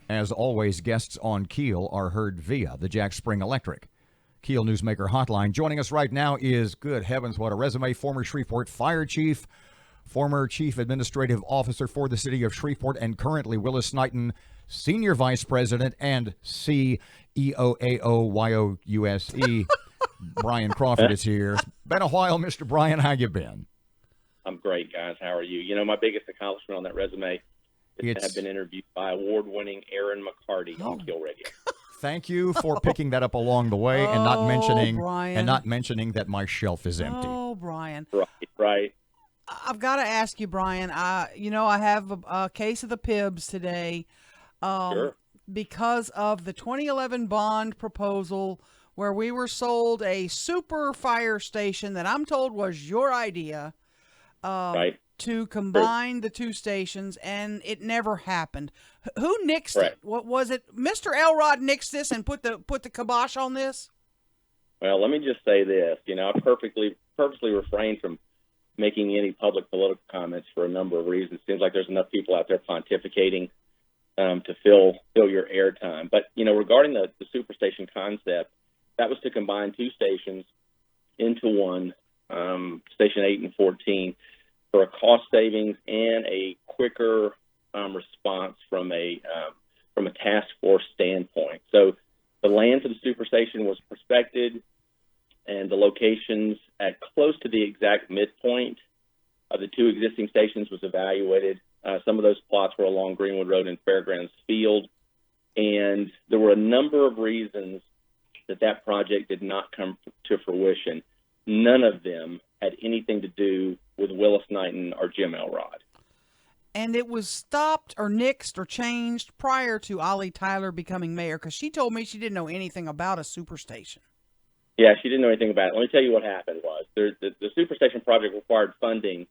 As always, guests on Keel are heard via the Jack Spring Electric Keel Newsmaker Hotline. Joining us right now is, good heavens, what a resume, former Shreveport Fire Chief, former Chief Administrative Officer for the City of Shreveport, and currently Willis Knighton, Senior Vice President and CEOAOYOUSE. Brian Crawford is here. It's been a while, Mr. Brian. How you been? I'm great, guys. How are you? You know, my biggest accomplishment on that resume is to have been interviewed by award-winning Aaron McCarty on Keel Radio. Thank you for picking that up along the way and not Brian. mentioning that my shelf is empty. Oh, Brian. Right. I've got to ask you, Brian. I have a case of the Pibs today, Sure. because of the 2011 bond proposal where we were sold a super fire station that I'm told was your idea. Right. To combine the two stations, and it never happened. Who nixed it? What was it? Mr. Elrod nixed this and put the kibosh on this? Well, let me just say this. You know, I purposely refrain from making any public political comments for a number of reasons. It seems like there's enough people out there pontificating to fill your airtime. But, you know, regarding the superstation concept, that was to combine two stations into one, Station 8 and 14, for a cost savings and a quicker response from a task force standpoint. So the land for the superstation was prospected, and the locations at close to the exact midpoint of the two existing stations was evaluated. Some of those plots were along Greenwood Road and Fairgrounds Field, and there were a number of reasons that project did not come to fruition. None of them had anything to do with Willis Knighton or Jim Elrod. And it was stopped or nixed or changed prior to Ollie Tyler becoming mayor, because she told me she didn't know anything about a superstation. Yeah, she didn't know anything about it. Let me tell you what happened was the superstation project required funding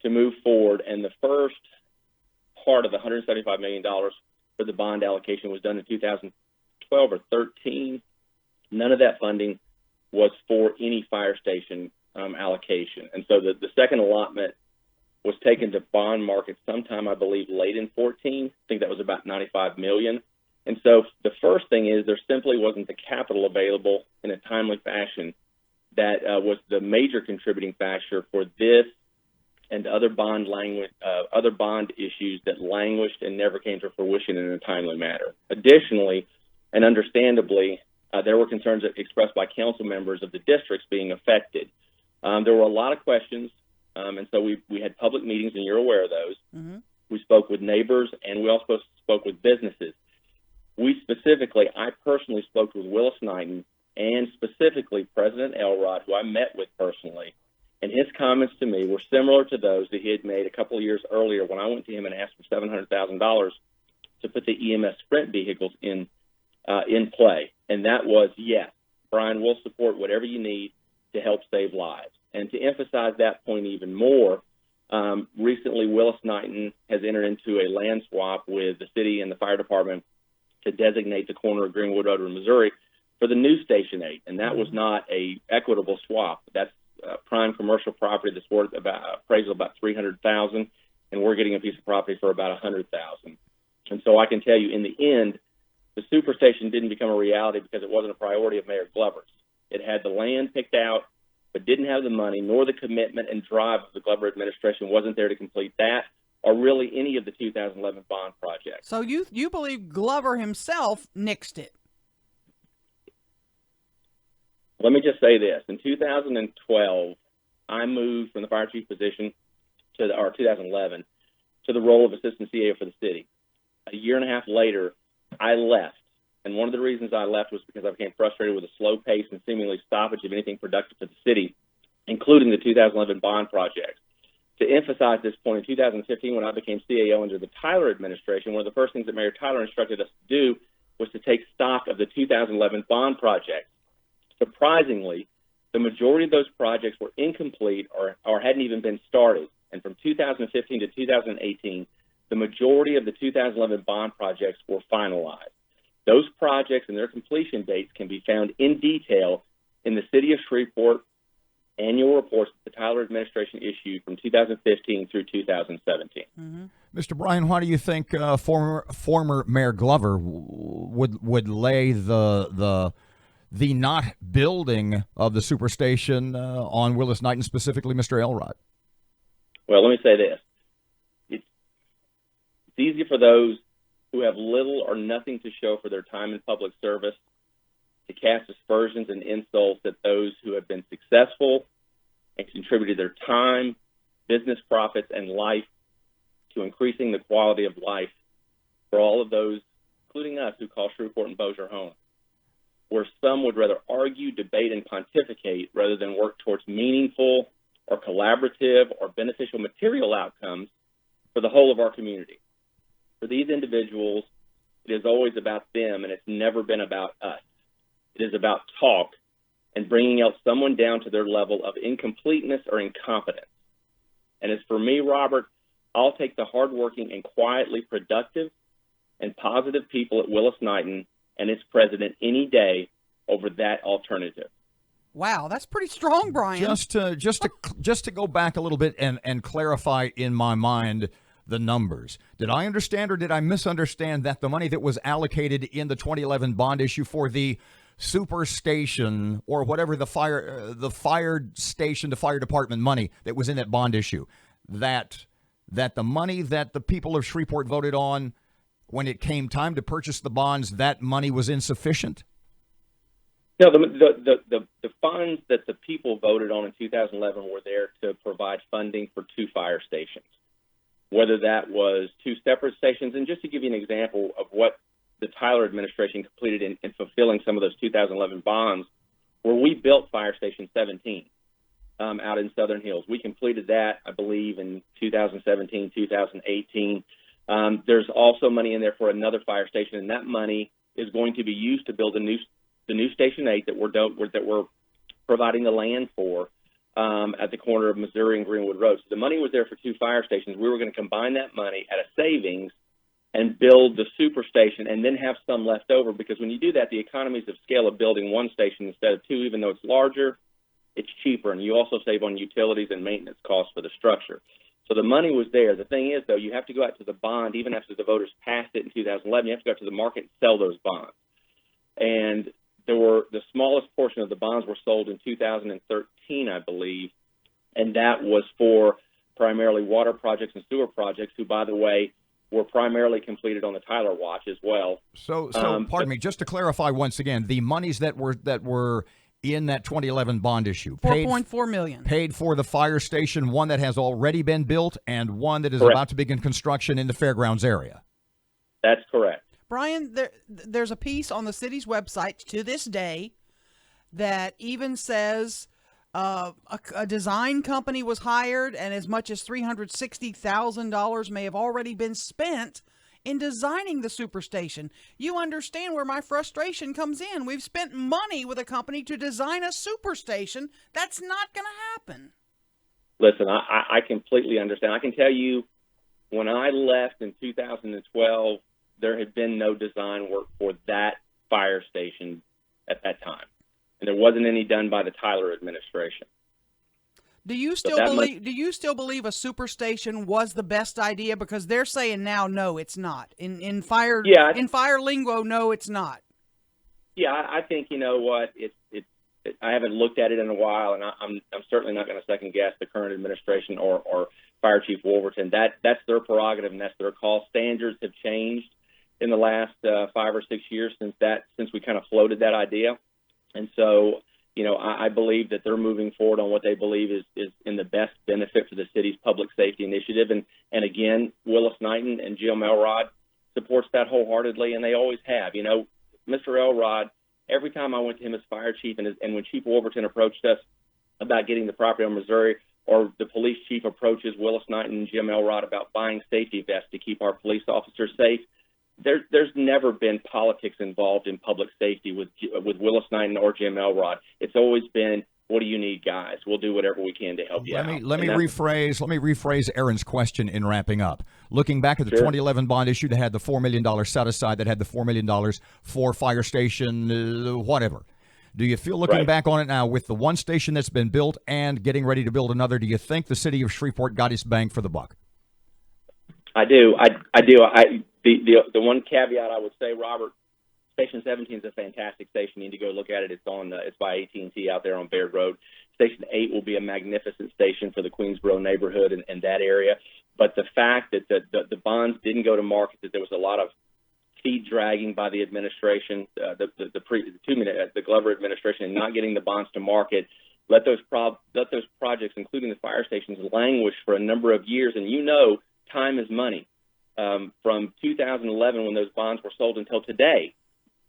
to move forward, and the first part of the $175 million for the bond allocation was done in 2012 or 13. None of that funding was for any fire station allocation. And so the second allotment was taken to bond market sometime, I believe, late in 14. I think that was about $95 million. And so the first thing is there simply wasn't the capital available in a timely fashion that was the major contributing factor for this and other bond issues that languished and never came to fruition in a timely manner. Additionally, and understandably, there were concerns expressed by council members of the districts being affected. There were a lot of questions, and so we had public meetings, and you're aware of those. Mm-hmm. We spoke with neighbors, and we also spoke with businesses. I personally spoke with Willis Knighton and specifically President Elrod, who I met with personally, and his comments to me were similar to those that he had made a couple of years earlier when I went to him and asked for $700,000 to put the EMS Sprint vehicles in play. And that was, yes, Brian, we'll support whatever you need to help save lives. And to emphasize that point even more, recently Willis Knighton has entered into a land swap with the city and the fire department to designate the corner of Greenwood Road in Missouri for the new Station 8. And that was not a equitable swap. That's prime commercial property that's worth appraisal about $300,000, and we're getting a piece of property for about $100,000. And so I can tell you, in the end, the superstation didn't become a reality because it wasn't a priority of Mayor Glover's. It had the land picked out, but didn't have the money, nor the commitment and drive of the Glover administration wasn't there to complete that, or really any of the 2011 bond projects. So you believe Glover himself nixed it? Let me just say this. In 2012, I moved from the fire chief position to 2011 to the role of assistant CAO for the city. A year and a half later, I left. And one of the reasons I left was because I became frustrated with the slow pace and seemingly stoppage of anything productive to the city, including the 2011 bond projects. To emphasize this point, in 2015, when I became CAO under the Tyler administration, one of the first things that Mayor Tyler instructed us to do was to take stock of the 2011 bond projects. Surprisingly, the majority of those projects were incomplete or hadn't even been started. And from 2015 to 2018, the majority of the 2011 bond projects were finalized. Those projects and their completion dates can be found in detail in the City of Shreveport annual reports that the Tyler administration issued from 2015 through 2017. Mm-hmm. Mr. Bryan, why do you think former Mayor Glover would lay the not building of the superstation on Willis Knighton, specifically Mr. Elrod? Well, let me say this. It's easy for those who have little or nothing to show for their time in public service to cast aspersions and insults at those who have been successful and contributed their time, business profits, and life to increasing the quality of life for all of those, including us, who call Shreveport and Bossier home. Where some would rather argue, debate, and pontificate rather than work towards meaningful or collaborative or beneficial material outcomes for the whole of our community. For these individuals, it is always about them, and it's never been about us. It is about talk and bringing out someone down to their level of incompleteness or incompetence. And as for me, Robert, I'll take the hardworking and quietly productive and positive people at Willis Knighton and its president any day over that alternative. Wow, that's pretty strong, Brian. Just to go back a little bit and clarify in my mind the numbers. Did I understand or did I misunderstand that the money that was allocated in the 2011 bond issue for the superstation or whatever the fire station, the fire department money that was in that bond issue, that the money that the people of Shreveport voted on when it came time to purchase the bonds, that money was insufficient? No, the funds that the people voted on in 2011 were there to provide funding for 2 fire stations, whether that was 2 separate stations. And just to give you an example of what the Tyler administration completed in fulfilling some of those 2011 bonds, where we built Fire Station 17 out in Southern Hills. We completed that, I believe, in 2017, 2018. There's also money in there for another fire station, and that money is going to be used to build the new Station 8 that we're providing the land for at the corner of Missouri and Greenwood Road. So the money was there for 2 fire stations. We were going to combine that money at a savings and build the superstation and then have some left over, because when you do that, the economies of scale of building 1 station instead of 2, even though it's larger, it's cheaper, and you also save on utilities and maintenance costs for the structure. So the money was there. The thing is, though, you have to go out to the bond, even after the voters passed it in 2011, you have to go out to the market and sell those bonds. And the smallest portion of the bonds were sold in 2013, I believe, and that was for primarily water projects and sewer projects, who, by the way, were primarily completed on the Tyler watch as well. So pardon me, just to clarify once again, the monies that were in that 2011 bond issue, $4.4 million, paid for the fire station, one that has already been built and one that is correct. About to begin construction in the fairgrounds area. That's correct. Brian, there's a piece on the city's website to this day that even says a design company was hired, and as much as $360,000 may have already been spent in designing the superstation. You understand where my frustration comes in. We've spent money with a company to design a superstation. That's not going to happen. Listen, I completely understand. I can tell you, when I left in 2012, there had been no design work for that fire station at that time, and there wasn't any done by the Tyler administration. Do you still believe a superstation was the best idea? Because they're saying now, no, it's not. In fire lingo, no, it's not. Yeah, I think, you know what, I haven't looked at it in a while, and I'm certainly not going to second guess the current administration or Fire Chief Wolverton. That's their prerogative and that's their call. Standards have changed in the last 5 or 6 years since we kind of floated that idea, and so, you know, I believe that they're moving forward on what they believe is in the best benefit for the city's public safety initiative. And again, Willis Knighton and Jim Elrod supports that wholeheartedly, and they always have. You know, Mr. Elrod, every time I went to him as fire chief, and when Chief Wolverton approached us about getting the property on Missouri, or the police chief approaches Willis Knighton and Jim Elrod about buying safety vests to keep our police officers safe, there's never been politics involved in public safety with Willis Knighton or Jim Elrod. It's always been, what do you need, guys? We'll do whatever we can to help you out. Let me rephrase Aaron's question in wrapping up. Looking back at the 2011 bond issue that had the $4 million set aside, that had the $4 million for fire station, whatever. Do you feel, looking Right. back on it now, with the one station that's been built and getting ready to build another, do you think the city of Shreveport got its bang for the buck? I do. I do. The one caveat I would say, Robert, Station 17 is a fantastic station. You need to go look at it. It's on. It's by AT&T out there on Baird Road. Station 8 will be a magnificent station for the Queensboro neighborhood and that area. But the fact that the bonds didn't go to market, that there was a lot of feet dragging by the administration, the Glover administration, and not getting the bonds to market, let those projects, including the fire stations, languish for a number of years. And time is money. From 2011, when those bonds were sold, until today,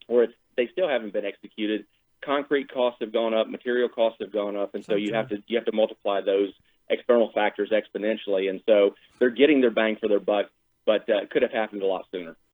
where they still haven't been executed, concrete costs have gone up, material costs have gone up, and so you have to multiply those external factors exponentially. And so they're getting their bang for their buck, but it could have happened a lot sooner.